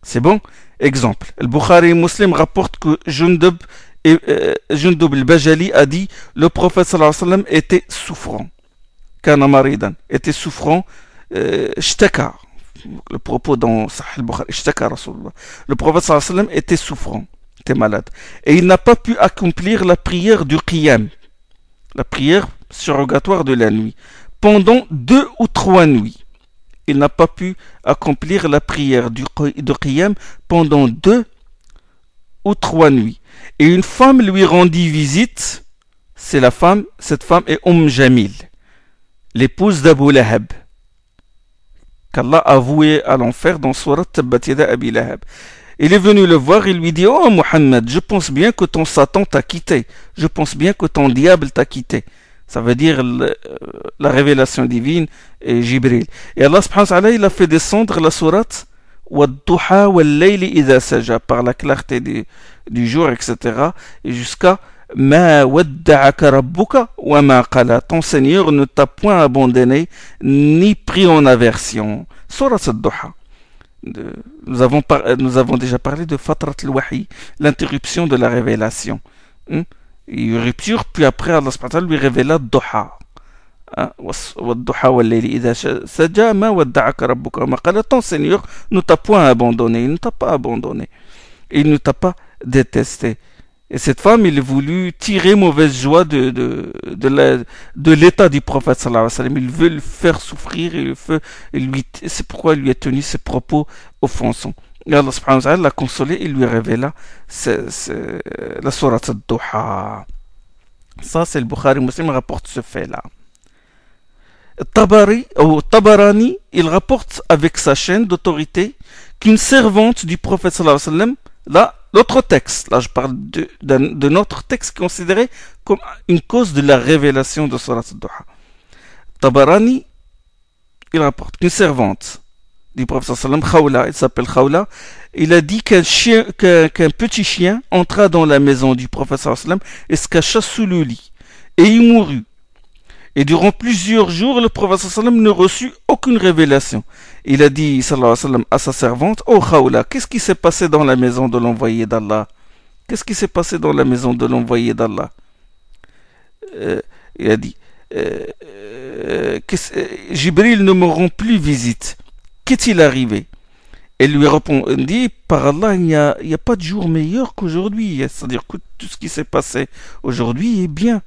C'est bon? Exemple. Le Bukhari et Muslim rapportent que Jundub al-Bajali a dit le prophète sallallahu alayhi wa sallam était souffrant. Kana maridan. Était souffrant. Shtaka. Le propos dans Sahih al-Bukhari. Shtaka Rasulullah. Le prophète sallallahu alayhi wa sallam était souffrant. Était malade. Et il n'a pas pu accomplir la prière du qiyam, la prière surrogatoire de la nuit, pendant 2 ou 3 nuits. Il n'a pas pu accomplir la prière du qiyam pendant 2 ou 3 nuits. Et une femme lui rendit visite. Cette femme est Jamil, l'épouse d'Abu Lahab, qu'Allah a voué à l'enfer dans Surat Tabbat Yada Abi Lahab. Il est venu le voir et lui dit, oh Mohammed, je pense bien que ton Satan t'a quitté. Je pense bien que ton diable t'a quitté. Ça veut dire la révélation divine et Jibril. Et Allah subhanahu wa ta'ala, il a fait descendre la sourate Wad-duha wal-layli idha saja, par la clarté du jour, etc. Et jusqu'à Ma wadda'aka rabbuka wa ma qala. Ton Seigneur ne t'a point abandonné ni pris en aversion. Sourate Ad-duha. Nous avons déjà parlé de Fatrat al-Wahi, l'interruption de la révélation. Il y a eu rupture, puis après Allah subhanahu wa ta'ala lui révéla Duha. Ton Seigneur ne t'a point abandonné, il ne t'a pas abandonné, il ne t'a pas détesté. Et cette femme, il a voulu tirer mauvaise joie de l'état du prophète sallallahu alayhi wa sallam. Il veut le faire souffrir, c'est pourquoi il lui a tenu ses propos offensants. Et Allah subhanahu wa ta'ala l'a consolé et lui révéla la sourate Ad-Duha. Ça, c'est le Bukhari Muslim rapporte ce fait-là. Tabarani, il rapporte avec sa chaîne d'autorité qu'une servante du prophète sallallahu alayhi wa sallam, là, l'autre texte, là je parle de notre texte considéré comme une cause de la révélation de Surat Ad-Duha. Tabarani, il rapporte qu'une servante du prophète sallallahu alayhi wa sallam, Khawla, il s'appelle Khawla, il a dit qu'un petit chien entra dans la maison du prophète sallallahu alayhi wa sallam et se cacha sous le lit. Et il mourut. Et durant plusieurs jours, le prophète sallallahu alayhi wa sallam ne reçut aucune révélation. Il a dit sallallahu alayhi wa sallam à sa servante, oh Khawla, qu'est-ce qui s'est passé dans la maison de l'envoyé d'Allah? Qu'est-ce qui s'est passé dans la maison de l'envoyé d'Allah? Il a dit, Jibril ne me rend plus visite. Qu'est-il arrivé? Elle lui répondit, par Allah, il n'y a pas de jour meilleur qu'aujourd'hui. C'est-à-dire que tout ce qui s'est passé aujourd'hui est bien.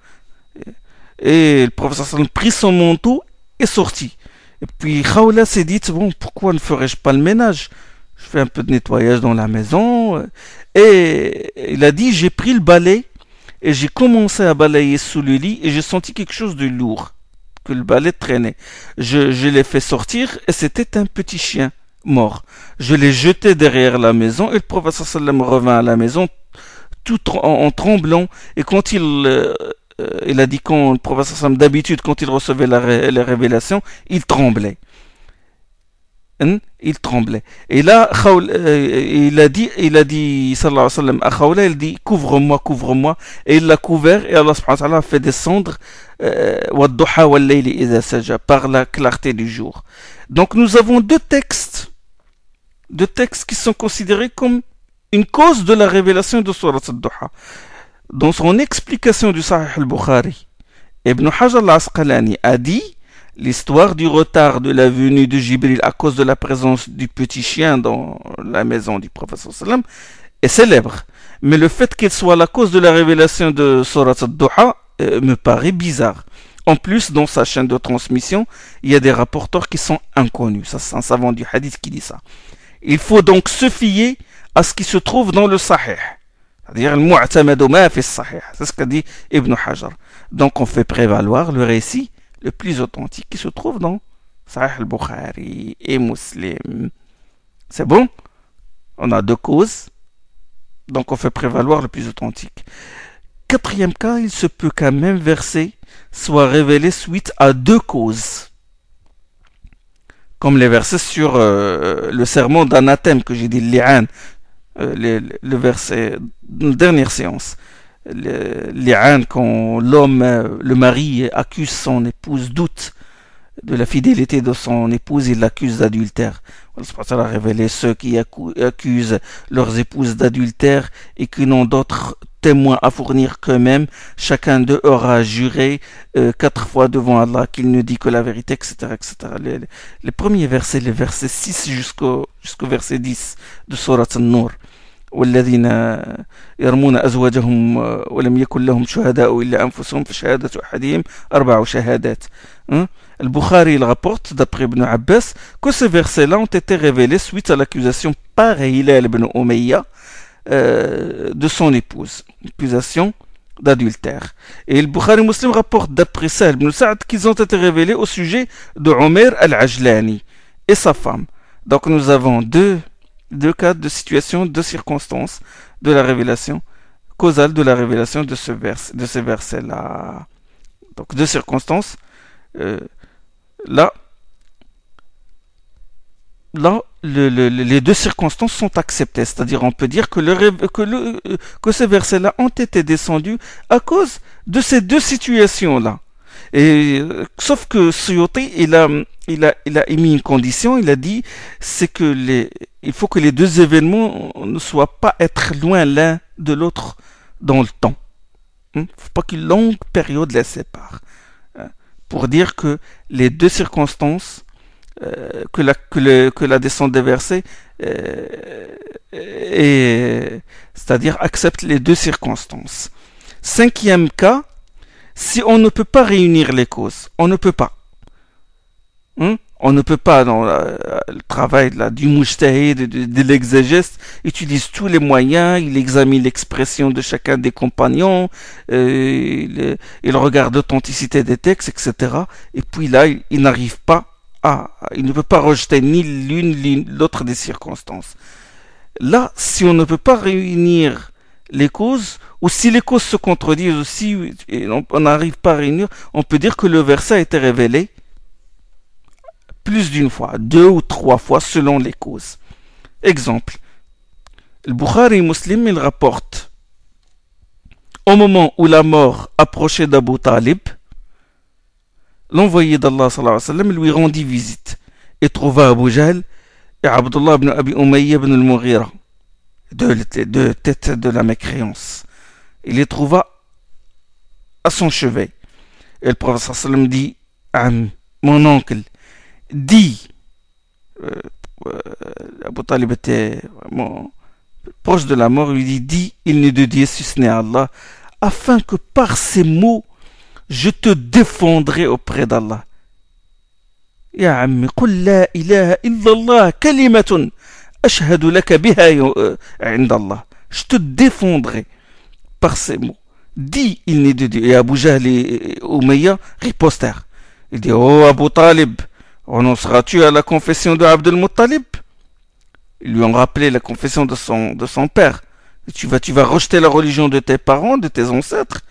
Et le prophète sallam prit son manteau et sortit. Et puis Khawla s'est dit, bon, pourquoi ne ferais-je pas le ménage? Je fais un peu de nettoyage dans la maison. Et il a dit, j'ai pris le balai et j'ai commencé à balayer sous le lit et j'ai senti quelque chose de lourd, que le balai traînait. Je l'ai fait sortir et c'était un petit chien mort. Je l'ai jeté derrière la maison et le prophète sallam revint à la maison tout en tremblant. Et quand il a dit, quand le prophète sallam, d'habitude, quand il recevait les révélations, il tremblait. Il tremblait. Et là, il a dit, sallallahu alayhi wa sallam, à Khawla, il dit, couvre-moi, couvre-moi. Et il l'a couvert, et Allah subhanahu wa ta'ala a fait descendre, Wadduha wal layli idha saja, par la clarté du jour. Donc nous avons deux textes qui sont considérés comme une cause de la révélation de Surat al-Duha. Dans son explication du Sahih al-Bukhari, Ibn Hajar al-Asqalani a dit, l'histoire du retard de la venue de Jibril à cause de la présence du petit chien dans la maison du prophète sallam est célèbre. Mais le fait qu'elle soit la cause de la révélation de Surat al-Duha me paraît bizarre. En plus, dans sa chaîne de transmission, il y a des rapporteurs qui sont inconnus. Ça, c'est un savant du hadith qui dit ça. Il faut donc se fier à ce qui se trouve dans le Sahih. C'est-à-dire, le ma fi sahih. C'est ce qu'a dit Ibn Hajar. Donc, on fait prévaloir le récit le plus authentique qui se trouve dans Sahih al-Bukhari et Muslim. C'est bon? On a deux causes. Donc, on fait prévaloir le plus authentique. Quatrième cas, il se peut qu'un même verset soit révélé suite à deux causes. Comme les versets sur le serment d'anathème que j'ai dit, li'an. Le verset de la dernière séance, li'an, quand l'homme, le mari accuse son épouse, doute de la fidélité de son épouse, il l'accuse d'adultère. Allah a révélé ceux qui accusent leurs épouses d'adultère et qui n'ont d'autres témoins à fournir qu'eux-mêmes. Chacun d'eux aura juré 4 fois devant Allah qu'il ne dit que la vérité, etc. etc. Les premiers versets, les versets 6 jusqu'au verset 10 de Surat An-Nur. والذين يرمون أزواجهم ولم يكن لهم شهداء إلا أنفسهم فشهادة أحدهم 4 شهادات. Le Bukhari il rapporte d'après Ibn Abbas que ces versets-là ont été révélés suite à l'accusation par Hilal ibn Umayya de son épouse, accusation d'adultère. Et le Bukhari Muslim rapporte d'après Sahl ibn Sa'd qu'ils ont été révélés au sujet de Umair al-Ajlani et sa femme. Donc nous avons deux cas de situation, deux circonstances de la révélation causale de la révélation de ces versets-là. Donc deux circonstances. Là, les deux circonstances sont acceptées. C'est-à-dire, on peut dire que ces versets-là ont été descendus à cause de ces deux situations-là. Et sauf que Suyuti, il a émis une condition. Il a dit, c'est que il faut que les deux événements ne soient pas être loin l'un de l'autre dans le temps. Il ne faut pas qu'une longue période les sépare. Pour dire que les deux circonstances, que la descente des versets, c'est-à-dire accepte les deux circonstances. Cinquième cas, si on ne peut pas réunir les causes, on ne peut pas. On ne peut pas, dans le travail du mujtahid, de l'exégèse, utilise tous les moyens, il examine l'expression de chacun des compagnons, il regarde l'authenticité des textes, etc. Et puis là, il n'arrive pas il ne peut pas rejeter ni l'une ni l'autre des circonstances. Là, si on ne peut pas réunir les causes, ou si les causes se contredisent aussi, et on n'arrive pas à réunir, on peut dire que le verset a été révélé plus d'une fois, 2 ou 3 fois selon les causes. Exemple, le Bukhari Muslim, il rapporte, au moment où la mort approchait d'Abu Talib, l'envoyé d'Allah sallallahu alayhi wa sallam lui rendit visite et trouva Abu Jahl et Abdullah ibn Abi Umayya ibn al-Mughira, deux têtes de la mécréance. Il les trouva à son chevet. Et le prophète sallallahu alayhi wa sallam dit, mon oncle, dit, Abu Talib était vraiment proche de la mort, il lui dit, il n'est de Dieu si ce n'est Allah, afin que par ces mots, je te défendrai auprès d'Allah. يا عمي قل لا إله إلا الله كلمة أشهد لك بها عند الله. Je te défendrai par ces mots. Dis, il n'est de Dieu. Et Abu Jahl et Umayya ripostèrent. Il dit, oh Abu Talib, renonceras-tu à la confession de Abd al-Muttalib? Ils lui ont rappelé la confession de son père. Et tu vas rejeter la religion de tes parents, de tes ancêtres.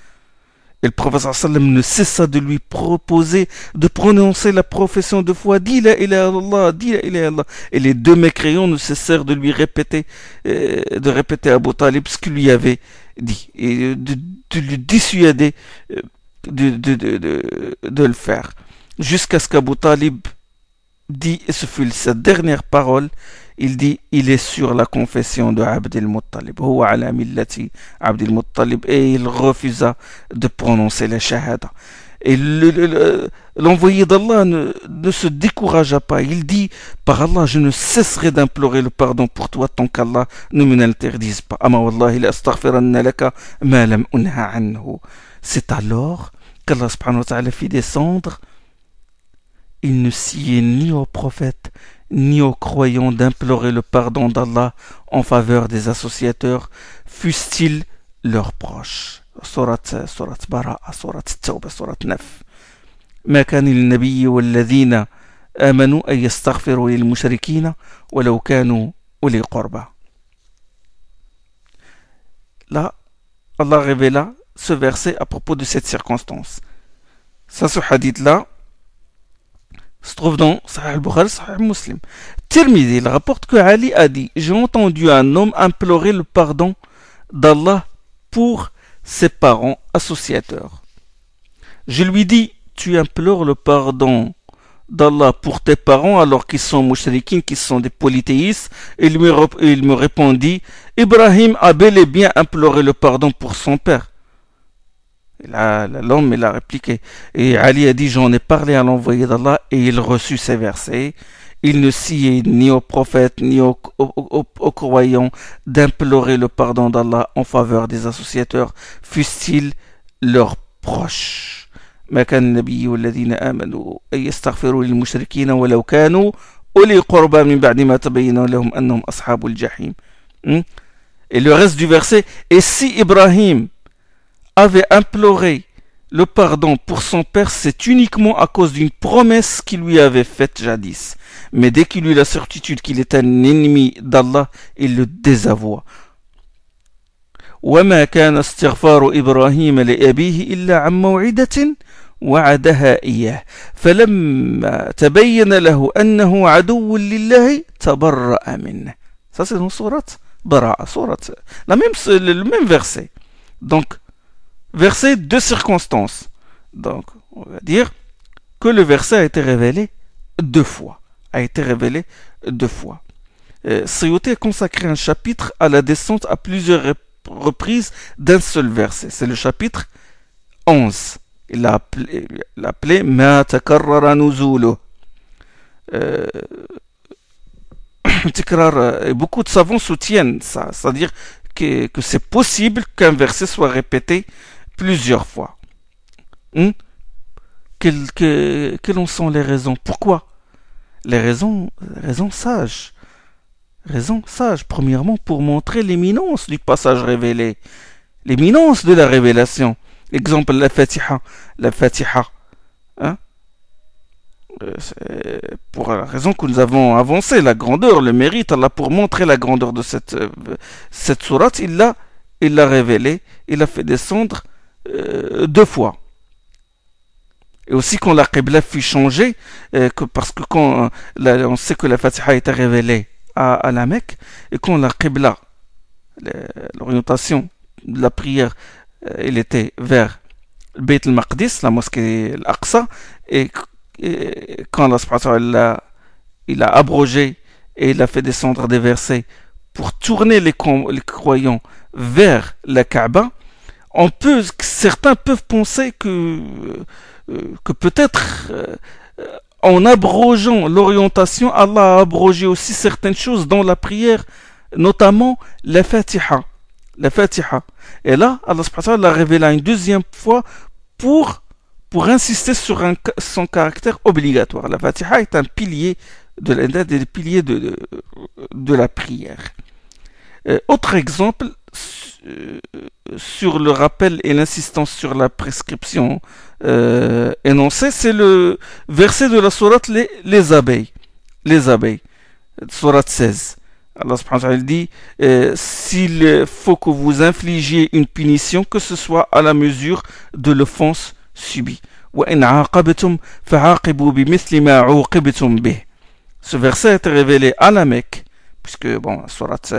Et le prophète sallam ne cessa de lui proposer de prononcer la profession de foi. Dis la ilaha illallah, dis la ilaha illallah. Et les deux mécréants ne cessèrent de lui répéter, à Abu Talib ce qu'il lui avait dit. Et de lui dissuader de le faire. Jusqu'à ce qu'Abu Talib dit, et ce fut sa dernière parole, il dit, il est sur la confession de Abd al-Muttalib. Huwa ala millati Abd al-Muttalib. Et il refusa de prononcer la shahada. Et l'envoyé d'Allah ne se découragea pas. Il dit, par Allah, je ne cesserai d'implorer le pardon pour toi tant qu'Allah ne me l'interdise pas. Ama wallahi la astaghfiranna laka ma lam unha anhu. C'est alors qu'Allah subhanahu wa ta'ala fit descendre. Il ne sied ni aux prophètes ni aux croyants d'implorer le pardon d'Allah en faveur des associateurs, fussent-ils leurs proches. Surat Bara'a, Surat Tawbah, Surat 9. ما كان للنبي والذين آمنوا أن يستغفروا للمشركين ولو كانوا أولي قربى. Là, Allah révéla ce verset à propos de cette circonstance. Ça, ce hadith-là, se trouve dans Sahih al-Bukhari, Sahih Muslim. Tirmidhi, il rapporte que Ali a dit, j'ai entendu un homme implorer le pardon d'Allah pour ses parents associateurs. Je lui dis, tu implores le pardon d'Allah pour tes parents alors qu'ils sont mouchriquins, qu'ils sont des polythéistes. Et il me répondit, Ibrahim a bel et bien imploré le pardon pour son père. Et là, l'homme, il a répliqué. Et Ali a dit, j'en ai parlé à l'envoyé d'Allah et il reçut ces versets. Il ne sied ni aux prophètes ni aux croyants d'implorer le pardon d'Allah en faveur des associateurs, fussent-ils leurs proches. ما كان النبي والذين آمنوا أن يستغفروا للمشركين ولو كانوا أولي قربى من بعد ما تبين لهم أنهم أصحاب الجحيم. Et le reste du verset, et si Ibrahim avait imploré le pardon pour son père, c'est uniquement à cause d'une promesse qu'il lui avait faite jadis. Mais dès qu'il eut la certitude qu'il est un ennemi d'Allah, il le désavoua. وما كان استغفار إبراهيم لأبيه إلا عن موعدة وعدها إياه فلما تبين له أنه عدو لله تبرأ منه. Ça c'est dans sourate Bara'a, le même verset. Donc verset de circonstance. Donc, on va dire que le verset a été révélé deux fois. Suyuti a consacré un chapitre à la descente à plusieurs reprises d'un seul verset. C'est le chapitre 11. Il l'a appelé Ma takarrara nuzulu. Et beaucoup de savants soutiennent ça, c'est-à-dire que c'est possible qu'un verset soit répété plusieurs fois. Quelles en sont les raisons? Pourquoi? Les raisons sages. Raison sage, premièrement, pour montrer l'éminence du passage révélé, l'éminence de la révélation. Exemple, la Fatiha. Pour la raison que nous avons avancé, la grandeur, le mérite, Allah, pour montrer la grandeur de cette sourate, il l'a révélé, il l'a fait descendre deux fois. Et aussi quand la Qibla fut changée, parce que quand on sait que la Fatiha a été révélée à la Mecque, et quand la Qibla, l'orientation de la prière, elle était vers le Bayt al-Maqdis, la mosquée al-Aqsa, et quand Allah il a abrogé et il a fait descendre des versets pour tourner les croyants vers la Kaaba, certains peuvent penser que peut-être en abrogeant l'orientation, Allah a abrogé aussi certaines choses dans la prière, notamment la Fatiha. Et là, Allah subhanahu wa ta'ala l'a révélé une deuxième fois pour pour insister sur son caractère obligatoire. La Fatiha est un pilier des piliers de la prière. Autre exemple, sur le rappel et l'insistance sur la prescription énoncée, c'est le verset de la sourate les abeilles. Les abeilles, sourate 16. Allah subhanahu wa ta'ala dit s'il faut que vous infligiez une punition, que ce soit à la mesure de l'offense subie. Ce verset a été révélé à la Mecque, puisque bon, sourate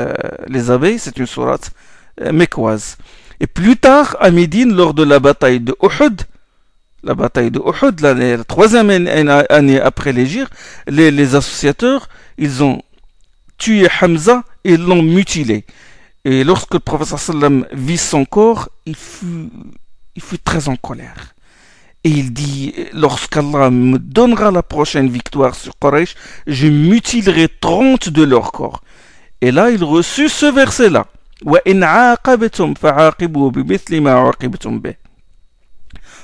les abeilles, c'est une sourate mécoise. Et plus tard, à Médine, lors de la bataille de Uhud, la troisième année après l'hégire, les associateurs, ils ont tué Hamza et ils l'ont mutilé. Et lorsque le prophète sallam vit son corps, il fut très en colère. Et il dit, lorsqu'Allah me donnera la prochaine victoire sur Quraysh, je mutilerai 30 de leur corps. Et là, il reçut ce verset-là. وَإِنْ عَاقَبْتُمْ فَعَاقِبُوا بِمِثْلِ مَا عُوقِبْتُمْ بِهِ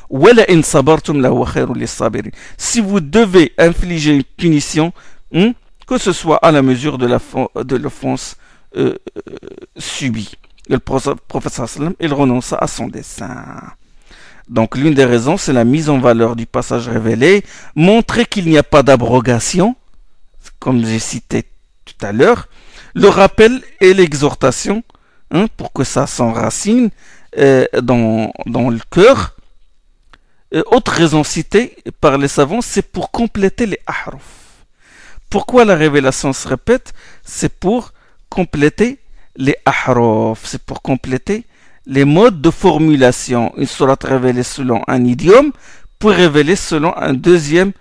وَلَئِنْ صَبَرْتُمْ لَهُوَ خَيْرٌ لِلصَّابِرِينَ. Si vous devez infliger une punition, que ce soit à la mesure de l'offense subie. Et le prophète sallam, il renonça à son dessein. Donc l'une des raisons, c'est la mise en valeur du passage révélé, montrer qu'il n'y a pas d'abrogation, comme j'ai cité tout à l'heure, le rappel et l'exhortation, pour que ça s'enracine dans le cœur. Autre raison citée par les savants, c'est pour compléter les ahruf. Pourquoi la révélation se répète? C'est pour compléter les ahruf, c'est pour compléter les modes de formulation. Une sourate révélée selon un idiome pour révéler selon un deuxième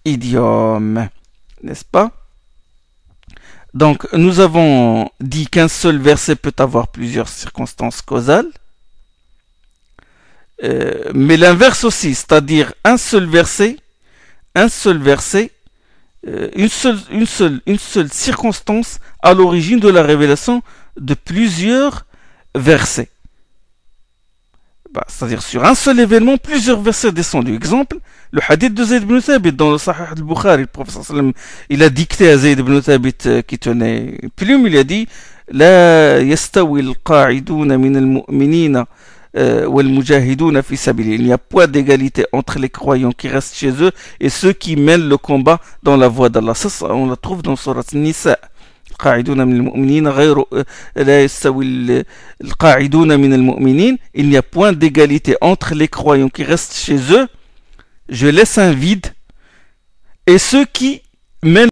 idiome, n'est-ce pas? Donc nous avons dit qu'un seul verset peut avoir plusieurs circonstances causales, mais l'inverse aussi, c'est-à-dire une seule circonstance à l'origine de la révélation de plusieurs versets. C'est-à-dire sur un seul événement, plusieurs versets descendus. Exemple, le hadith de Zayd ibn Thabit dans le Sahih al-Bukhari. Le prophète sallam, il a dicté à Zayd ibn Thabit qui tenait une plume, il a dit La yastawi al-qa'iduna min al-mu'minina wal-mujahiduna fi sabili. Il n'y a pas d'égalité entre les croyants qui restent chez eux et ceux qui mènent le combat dans la voie d'Allah. Ça, on la trouve dans Surat Nisa. القاعدون من المؤمنين غير لا يستوي القاعدون من المؤمنين. Il n'y a point d'égalité entre les croyants qui restent chez eux, je laisse un vide, et ceux qui mènent